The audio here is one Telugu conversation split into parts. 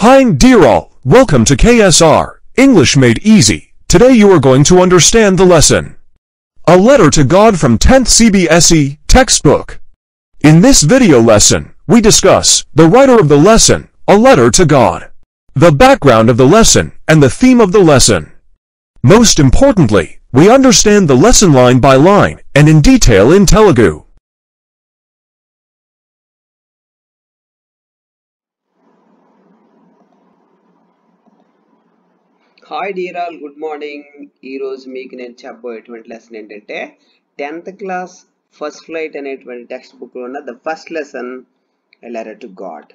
Hi dear all, welcome to KSR, English Made Easy. Today you are going to understand the lesson. A Letter to God from 10th CBSE textbook. In this video lesson, we discuss the writer of the lesson, A Letter to God, the background of the lesson, and the theme of the lesson. Most importantly, we understand the lesson line by line and in detail in Telugu. Hi dear all, good morning. ఈరోజు మీకు నేను చెప్పబోయేటువంటి లెసన్ ఏంటంటే 10th క్లాస్ ఫస్ట్ ఫ్లైట్ అనేటువంటి టెక్స్ట్ బుక్లో ఉన్న the first lesson a letter to God.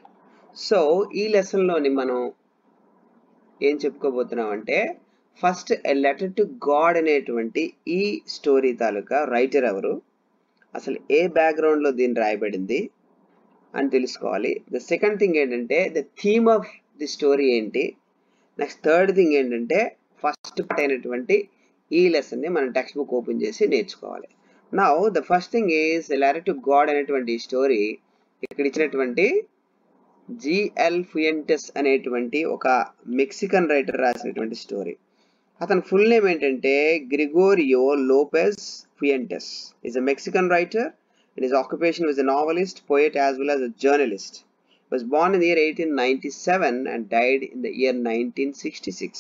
So ఈ లెసన్లోని మనం ఏం చెప్పుకోబోతున్నాం అంటే first a letter to God అనేటువంటి ఈ స్టోరీ తాలూకా రైటర్ ఎవరు, అసలు ఏ బ్యాక్గ్రౌండ్లో దీన్ని రాయబడింది అని తెలుసుకోవాలి. ద సెకండ్ థింగ్ ఏంటంటే the theme of the story ఏంటి. నెక్స్ట్ థర్డ్ థింగ్ ఏంటంటే ఫస్ట్ పార్ట్ అయినటువంటి ఈ లెసన్ని మనం టెక్స్ట్ బుక్ ఓపెన్ చేసి నేర్చుకోవాలి. Now the first thing is letter to God అనేటువంటి స్టోరీ ఇక్కడ ఇచ్చినటువంటి జిఎల్ ఫుయెంటెస్ అనేటువంటి ఒక మెక్సికన్ రైటర్ రాసినటువంటి స్టోరీ. అతని ఫుల్ నేమ్ ఏంటంటే Gregorio Lopez Fuentes. Is a Mexican writer and his occupation was a novelist, poet as well as a journalist. Was born in the year 1897 and died in the year 1966.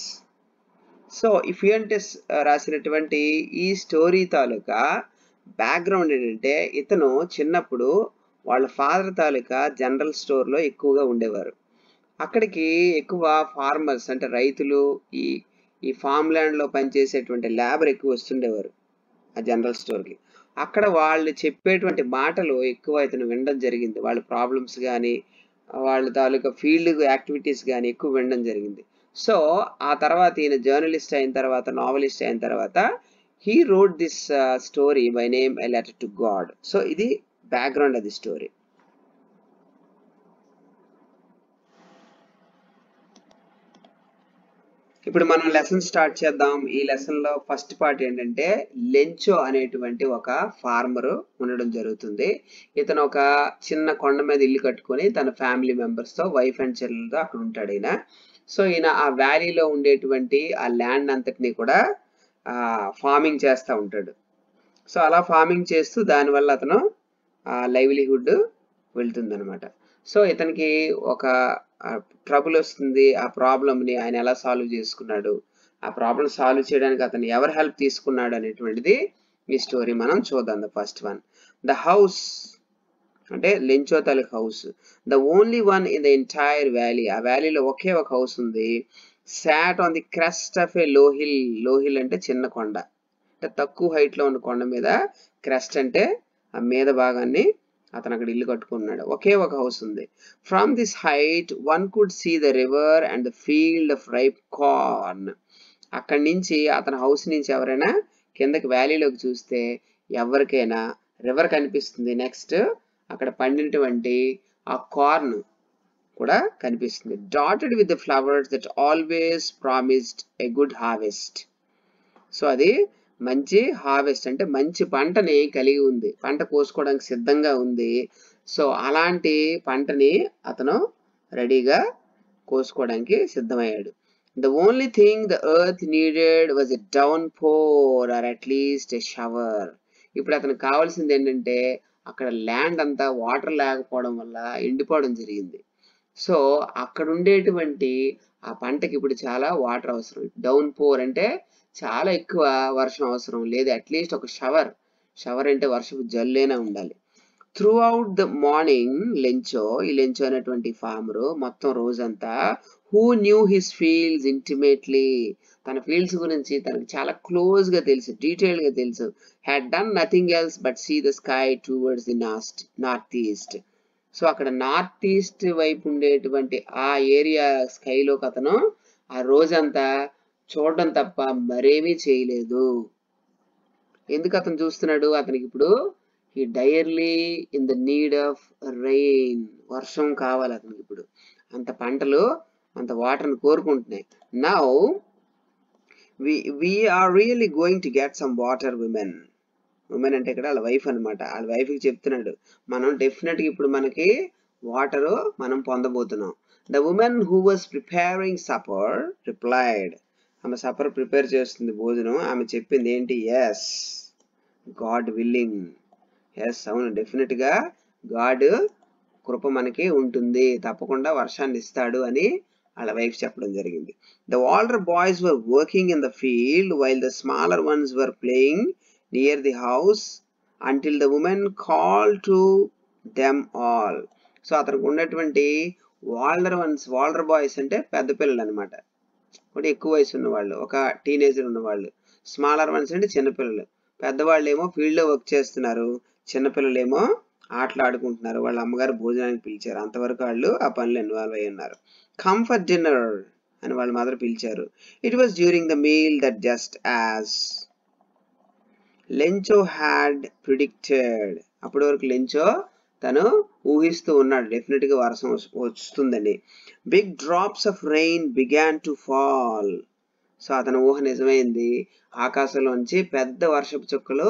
So ఈ ఫుయెంటెస్ రాసినటువంటి ఈ స్టోరీ తాలూకా బ్యాక్గ్రౌండ్ ఏంటంటే ఇతను చిన్నప్పుడు వాళ్ళ ఫాదర్ తాలూకా జనరల్ స్టోర్లో ఎక్కువగా ఉండేవారు. అక్కడికి ఎక్కువ ఫార్మర్స్ అంటే రైతులు ఈ ఫామ్ ల్యాండ్లో పనిచేసేటువంటి లేబర్ ఎక్కువ వస్తుండేవారు ఆ జనరల్ స్టోర్కి. అక్కడ వాళ్ళు చెప్పేటువంటి మాటలు ఎక్కువ ఇతను వినడం జరిగింది. వాళ్ళ ప్రాబ్లమ్స్ కానీ వాళ్ళ తాలూకా ఫీల్డ్ యాక్టివిటీస్ కానీ ఎక్కువ వినడం జరిగింది. సో ఆ తర్వాత ఈయన జర్నలిస్ట్ అయిన తర్వాత, నావలిస్ట్ అయిన తర్వాత he wrote this story by name a letter to God. So ఇది బ్యాక్గ్రౌండ్ ఆఫ్ ది స్టోరీ. ఇప్పుడు మనం లెసన్ స్టార్ట్ చేద్దాం. ఈ లెసన్లో ఫస్ట్ పార్ట్ ఏంటంటే లెంచో అనేటువంటి ఒక ఫార్మరు ఉండడం జరుగుతుంది. ఇతను ఒక చిన్న కొండ మీద ఇల్లు కట్టుకొని తన ఫ్యామిలీ మెంబర్స్తో, వైఫ్ అండ్ చిల్డ్రన్తో అక్కడ ఉంటాడు ఈయన. సో ఈయన ఆ వ్యాలీలో ఉండేటువంటి ఆ ల్యాండ్ అంతటినీ కూడా ఫార్మింగ్ చేస్తూ ఉంటాడు. సో అలా ఫార్మింగ్ చేస్తూ దానివల్ల అతను లైవ్లీహుడ్ వెళ్తుందనమాట. సో ఇతనికి ఒక ట్రబుల్ వస్తుంది. ఆ ప్రాబ్లమ్ని ఆయన ఎలా సాల్వ్ చేసుకున్నాడు, ఆ ప్రాబ్లం సాల్వ్ చేయడానికి అతను ఎవరు హెల్ప్ తీసుకున్నాడు అనేటువంటిది ఈ స్టోరీ మనం చూద్దాం. The first one, the house అంటే లెంచో తాలూకా house. The only one in the entire valley. ఆ వ్యాలీలో ఒకే ఒక హౌస్ ఉంది. Sat on the crest of a low hill. Low hill అంటే చిన్న కొండ, అంటే తక్కువ హైట్లో ఉన్న కొండ మీద. క్రెస్ట్ అంటే ఆ మీద భాగాన్ని అతను అక్కడ ఇల్లు కట్టుకున్నాడు. ఒకే ఒక హౌస్ ఉంది. From this height one could see the river and the field of ripe corn. అక్కడి నుంచి అతని హౌస్ నుంచి ఎవరైనా కిందకి వ్యాలీలోకి చూస్తే ఎవరికైనా రివర్ కనిపిస్తుంది. నెక్స్ట్ అక్కడ పండినటువంటి ఆ కార్న్ కూడా కనిపిస్తుంది. Dotted with the flowers that always promised a good harvest. So అది మంచి హార్వెస్ట్ అంటే మంచి పంటని కలిగి ఉంది, పంట కోసుకోవడానికి సిద్ధంగా ఉంది. సో అలాంటి పంటని అతను రెడీగా కోసుకోవడానికి సిద్ధమయ్యాడు. The only thing the earth needed was a downpour or at least a shower. ఇప్పుడు అతనికి కావాల్సింది ఏంటంటే అక్కడ ల్యాండ్ అంతా వాటర్ లేకపోవడం వల్ల ఎండిపోవడం జరిగింది. సో అక్కడ ఉండేటువంటి ఆ పంటకి ఇప్పుడు చాలా వాటర్ అవసరం. డౌన్ పోర్ అంటే చాలా ఎక్కువ వర్షం అవసరం, లేదు అట్లీస్ట్ ఒక షవర్. షవర్ అంటే వర్షపు జల్లేనా ఉండాలి. Throughout the morning Lencho, ఈ లెంచో అనేటువంటి ఫార్మరు మొత్తం రోజంతా, who knew his fields intimately, తన ఫీల్డ్స్ గురించి తనకు చాలా క్లోజ్గా తెలుసు, డీటెయిల్గా తెలుసు. Had done nothing else but see the sky towards the north east. So అక్కడ నార్త్ ఈస్ట్ వైపు ఉండేటువంటి ఆ ఏరియా స్కైలోకి అతను ఆ రోజంతా చూడడం తప్ప మరేమీ చేయలేదు. ఎందుకు అతను చూస్తున్నాడు? అతనికి ఇప్పుడు he direly in the need of rain. వర్షం కావాలి అతనికి ఇప్పుడు. అంత పంటలు అంత వాటర్ని కోరుకుంటున్నాయి. నౌ we are really going to get some water, women. Women అంటే ఇక్కడ వాళ్ళ వైఫ్ అనమాట. వాళ్ళ వైఫ్కి చెప్తున్నాడు, మనం డెఫినెట్గా ఇప్పుడు మనకి వాటరు మనం పొందబోతున్నాం. The woman who was preparing supper replied. ఆమె సపర్ ప్రిపేర్ చేస్తుంది, భోజనం. ఆమె చెప్పింది ఏంటి? Yes, God willing. ఎస్, అవును, డెఫినెట్గా గాడ్ కృప మనకి ఉంటుంది, తప్పకుండా వర్షాన్ని ఇస్తాడు అని వాళ్ళ వైఫ్ చెప్పడం జరిగింది. The older boys were working in the field while the smaller once were playing near the house until the woman called to them all. So అతనికి ఉన్నటువంటి వాల్డర్ బాయ్స్ అంటే పెద్ద పిల్లలు అనమాట, ఒకటి ఎక్కువ వయసు ఉన్నవాళ్ళు, ఒక టీనేజర్ ఉన్నవాళ్ళు. స్మాలర్ వన్స్ అంటే చిన్నపిల్లలు. పెద్దవాళ్ళు ఏమో ఫీల్డ్లో వర్క్ చేస్తున్నారు, చిన్నపిల్లలు ఏమో ఆటలు ఆడుకుంటున్నారు. వాళ్ళ అమ్మగారు భోజనానికి పిలిచారు, అంతవరకు వాళ్ళు ఆ పనులు ఇన్వాల్వ్ అయి ఉన్నారు. కమ్ ఫర్ డిన్నర్ అని వాళ్ళ మదర్ పిలిచారు. It was during the meal that just as Lencho had predicted. అప్పటి వరకు లెంచో తను ఊహిస్తూ ఉన్నాడు డెఫినెట్గా వర్షం వస్తుందని. Big drops of rain began to fall. So అతని ఊహ నిజమైంది, ఆకాశంలోంచి పెద్ద వర్షపు చుక్కలు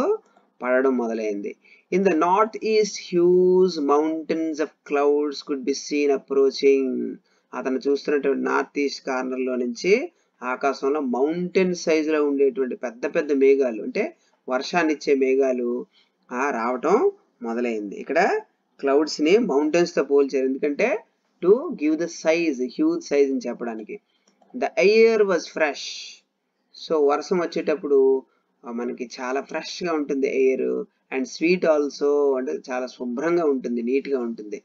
పడడం మొదలైంది. In the north east huge mountains of clouds could be seen approaching. అతను చూస్తున్నటువంటి నార్త్ ఈస్ట్ కార్నర్లో నుంచి ఆకాశంలో మౌంటైన్ సైజులో ఉండేటువంటి పెద్ద పెద్ద మేఘాలు, అంటే వర్షాన్ని ఇచ్చే మేఘాలు రావటం మొదలైంది. ఇక్కడ క్లౌడ్స్ని మౌంటైన్స్తో పోల్చారు, ఎందుకంటే to give the size, huge size అని చెప్పడానికి. The air was fresh. So వర్షం వచ్చేటప్పుడు మనకి చాలా ఫ్రెష్గా ఉంటుంది ఎయిర్, అండ్ స్వీట్ ఆల్సో, అంటే చాలా శుభ్రంగా ఉంటుంది, నీట్గా ఉంటుంది.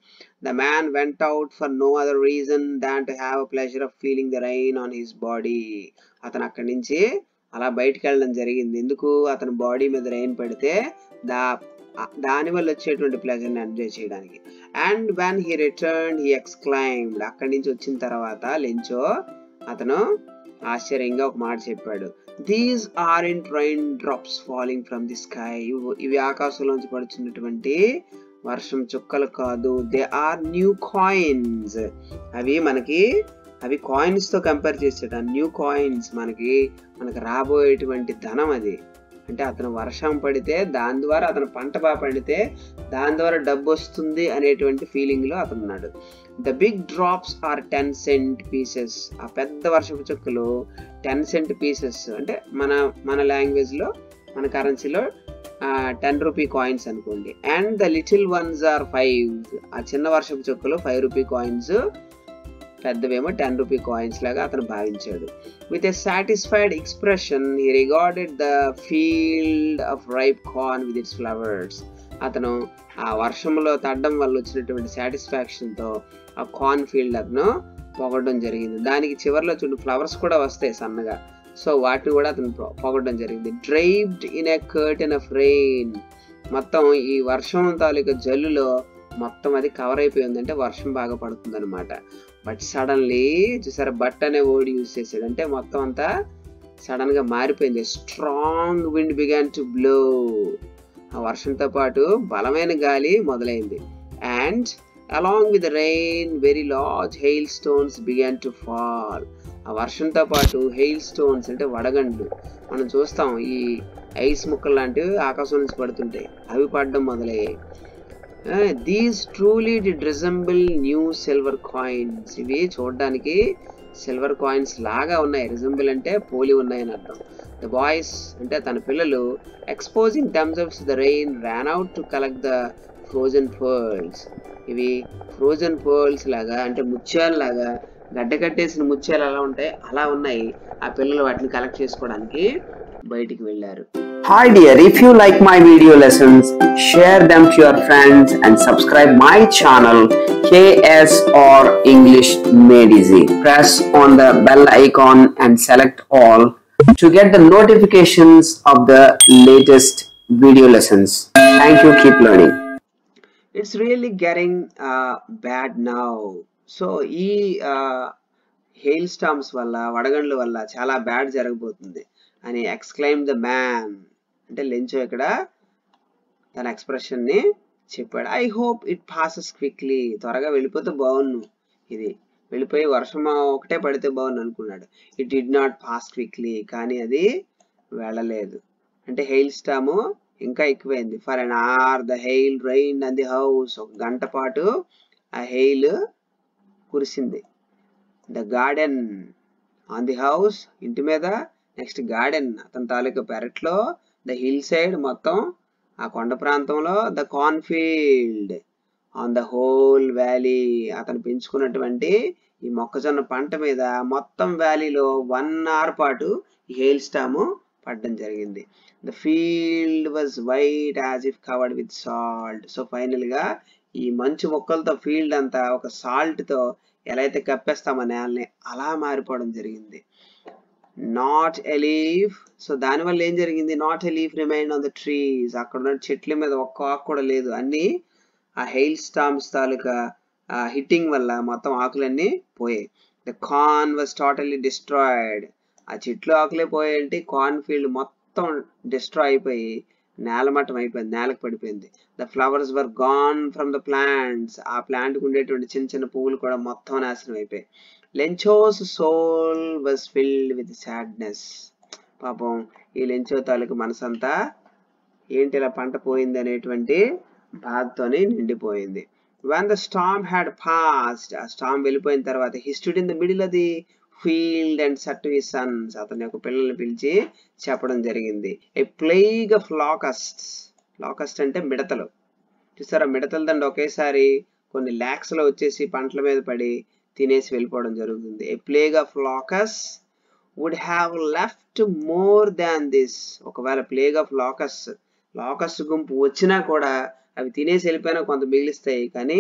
The man went out for no other reason than to have a pleasure of feeling the rain on his body. అతను అక్కడి నుంచి అలా బయటికి వెళ్ళడం జరిగింది. ఎందుకు? అతని బాడీ మీద రెయిన్ పడితే దానివల్ల వచ్చేటువంటి ప్లెజర్ని ఎంజాయ్ చేయడానికి. And when he return he exclaimed. అక్కడి నుంచి వచ్చిన తర్వాత లెంచో అతను ఆశ్చర్యంగా ఒక మాట చెప్పాడు. These aren't rain drops falling from the sky. ఇవి ఆకాశంలోంచి పడుతున్నటువంటి వర్షం చుక్కలు కాదు, దే ఆర్ న్యూ కాయిన్స్. అవి కాయిన్స్ తో కంపేర్ చేసేట న్యూ కాయిన్స్, మనకి రాబోయేటువంటి ధనం అది. అంటే అతను వర్షం పడితే దాని ద్వారా, అతను పంట బాగా పండితే దాని ద్వారా డబ్బు వస్తుంది అనేటువంటి ఫీలింగ్ లో అతను ఉన్నాడు. The big drops are 10 cent pieces. ఆ పెద్ద వర్షపు చుక్కలు 10 cent పీసెస్, అంటే మన లాంగ్వేజ్ లో, మన కరెన్సీలో 10 rupee కాయిన్స్ అనుకోండి. And the little ones are 5. ఆ చిన్న వర్షపు చుక్కలు 5 rupee కాయిన్స్, పెద్దవేమో 10 rupee కాయిన్స్ లాగా అతను భావించాడు. With a satisfied expression he regarded the field of ripe corn with its flowers. అతను ఆ వర్షంలో తగ్గడం వల్ల వచ్చినటువంటి సాటిస్ఫాక్షన్తో ఆ కార్న్ ఫీల్డ్ అతను పొగడడం జరిగింది. దానికి చివరిలో చూడు ఫ్లవర్స్ కూడా వస్తాయి సన్నగా, సో వాటిని కూడా అతను పొగడడం జరిగింది. Drived in a curtain of rain. మొత్తం ఈ వర్షం తాలూకా జల్లులో మొత్తం అది కవర్ అయిపోయింది, అంటే వర్షం బాగా పడుతుంది అనమాట. బట్ సడన్లీ చూసారా, బట్ అనే వర్డ్ యూజ్ చేశాడు, అంటే మొత్తం అంతా సడన్ గా మారిపోయింది. Strong wind began to blow. ఆ వర్షంతో పాటు బలమైన గాలి మొదలైంది. And along with rain very large hail stones began to fall. ఆ వర్షంతో పాటు హెయిల్ స్టోన్స్ అంటే వడగండ్లు మనం చూస్తాం, ఈ ఐస్ ముక్కలు లాంటివి ఆకాశం నుంచి పడుతుంటాయి, అవి పడడం మొదలయ్యాయి. These truly did resemble new silver coins. ఇవి చూడడానికి సిల్వర్ కాయిన్స్ లాగా ఉన్నాయి. రిజెంబుల్ అంటే పోలి ఉన్నాయని అర్థం. ద బాయ్స్ అంటే తన పిల్లలు exposing themselves to the rain ran out to collect the frozen pearls. ఇవి ఫ్రోజన్ పర్ల్స్ లాగా, అంటే ముత్యాలు లాగా, గడ్డకట్టేసిన ముత్యాలు ఎలా ఉంటాయి అలా ఉన్నాయి. ఆ పిల్లలు వాటిని కలెక్ట్ చేసుకోవడానికి బయటికి వెళ్ళారు. Hi dear, if you like my video lessons, share them to your friends and subscribe my channel KSR English Made Easy. Press on the bell icon and select all to get the notifications of the latest video lessons. Thank you, keep learning. It's really getting bad now. So ఈ hail storms వల్ల, వడగండ్ల వల్ల చాలా బ్యాడ్ జరగబోతుంది అని ఎక్స్క్లైమ్ ద మ్యాన్, అంటే లెంచో ఇక్కడ తన ఎక్స్ప్రెషన్ ని చెప్పాడు. I hope it passes quickly. త్వరగా వెళ్ళిపోతే బాగున్ను, ఇది వెళ్ళిపోయి వర్షం ఒకటే పడితే బాగుండు అనుకున్నాడు. It did not pass quickly. కానీ అది వెళ్ళలేదు, అంటే హెయిల్ స్టాము ఇంకా ఎక్కువైంది. For an hour the hail rain and the house. ఒక గంట పాటు ఆ హెయిల్ కురిసింది. The garden on the house, ఇంటి మీద, నెక్స్ట్ గార్డెన్ అతని తాలూకా పెరట్లో, ద హిల్ సైడ్ మొత్తం ఆ కొండ ప్రాంతంలో, the corn field on the whole valley అతను పెంచుకున్నటువంటి ఈ మొక్కజొన్న పంట మీద మొత్తం వ్యాలీలో 1 hour పాటు ఈ హెయిల్ స్టామ్ పడడం జరిగింది. The field was white as if covered with salt. So final గా ఈ మంచు మొక్కలతో ఫీల్డ్ అంతా ఒక సాల్ట్ తో ఎలా అయితే కప్పేస్తామో నేలని అలా మారిపోవడం జరిగింది. నాట్ ఎ లీఫ్, సో దానివల్ల ఏం జరిగింది, not a leaf remain on the trees, అక్కడ ఉన్న చెట్ల మీద ఒక్క ఆకు కూడా లేదు, అన్ని ఆ హెయిల్ స్టామ్స్ తాలూకా హిట్టింగ్ వల్ల మొత్తం ఆకులన్నీ పోయాయి. The corn was totally destroyed, ఆ చెట్లు ఆకులే పోయాయంటే కార్న్ ఫీల్డ్ మొత్తం డిస్ట్రాయ్ అయిపోయి నేలమట్టం అయిపోయింది, నేలకు పడిపోయింది. The flowers were gone from the plants, ఆ ప్లాంట్కి ఉండేటువంటి చిన్న చిన్న పువ్వులు కూడా మొత్తం నాశనం అయిపోయాయి. Lencho's soul was filled with sadness, పాపం ఈ లెంచో తాలూకు మనసంతా ఏంటి ఇలా పంట పోయింది అనేటువంటి బాధతోని నిండిపోయింది. When the storm had passed, ఆ స్టార్మ్ వెళ్ళిపోయిన తర్వాత, he stood in the middle of the field and said to his sons, అతని యొక్క పిల్లల్ని పిలిచి చెప్పడం జరిగింది. A plague of locusts, లాకస్ట్ అంటే మిడతలు, చూసారా మిడతల దండ ఒకేసారి కొన్ని lakhs లో వచ్చేసి పంటల మీద పడి తినేసి వెళ్ళిపోవడం జరుగుతుంది. A plague of locusts would have left more than this, ఒకవేళ ప్లేగ్ ఆఫ్ లాకస్ట్ గుంపు వచ్చినా కూడా అవి తినేసి వెళ్ళిపోయినా కొంత మిగిలిస్తాయి, కానీ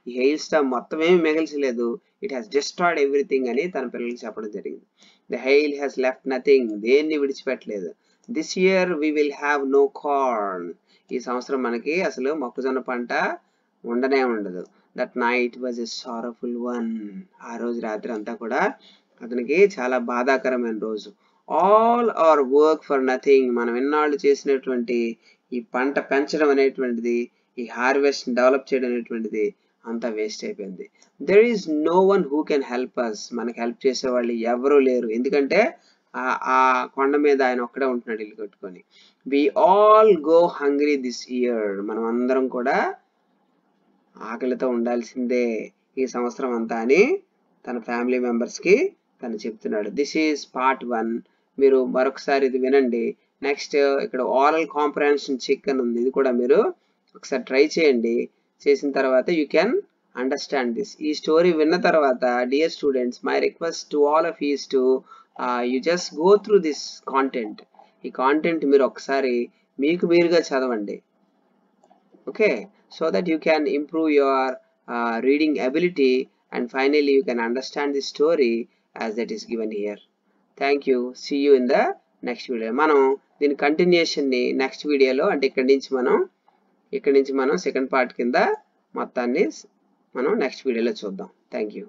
ఈ హెయిల్ స్టామ్ మొత్తం ఏమి మిగిల్చలేదు. ఇట్ హ్యాస్ డిస్ట్రాయిడ్ ఎవ్రీథింగ్ అని తన పిల్లలకి చెప్పడం జరిగింది. The hail has left nothing, దేన్ని విడిచిపెట్టలేదు. This year we will have no corn, ఈ సంవత్సరం మనకి అసలు మొక్కజొన్న పంట ఉండనే ఉండదు. That night was a sorrowful one, ఆ రోజు రాత్రి అంతా కూడా అతనికి చాలా బాధాకరమైన రోజు. All our work for nothing, మనం ఎన్నాళ్ళు చేసినటువంటి ఈ పంట పెంచడం అనేటువంటిది, ఈ హార్వెస్ట్ డెవలప్ చేయడం అనేటువంటిది అంతా వేస్ట్ అయిపోయింది. There is no one who can help us, మనకి హెల్ప్ చేసే వాళ్ళు ఎవరూ లేరు, ఎందుకంటే ఆ కొండ మీద ఆయన ఒక్కడే ఉంటున్నాడు ఇల్లు కట్టుకొని. We all go hungry this year, మనం అందరం కూడా ఆకలితో ఉండాల్సిందే ఈ సంవత్సరం అంతా అని తన ఫ్యామిలీ మెంబర్స్ కి తను చెప్తున్నాడు. దిస్ ఈజ్ పార్ట్ 1, మీరు మరొకసారి ఇది వినండి. నెక్స్ట్ ఇక్కడ ఓరల్ కాంప్రహెన్షన్ చెక్ అని ఉంది, ఇది కూడా మీరు ఒకసారి ట్రై చేయండి. చేసిన తర్వాత యూ కెన్ అండర్స్టాండ్ దిస్. ఈ స్టోరీ విన్న తర్వాత dear students, my request to all of is to you just go through this content. ఈ కాంటెంట్ మీరు ఒకసారి మీకు మీరుగా చదవండి, okay, so that you can improve your reading ability and finally you can understand the story as that is given here. Thank you. See you in the next video. మనం దీని కంటిన్యూషన్ ని నెక్స్ట్ వీడియోలో, అంటే ఇక్కడి నుంచి మనం సెకండ్ పార్ట్ కింద మొత్తాన్ని మనం నెక్స్ట్ వీడియోలో చూద్దాం. Thank you.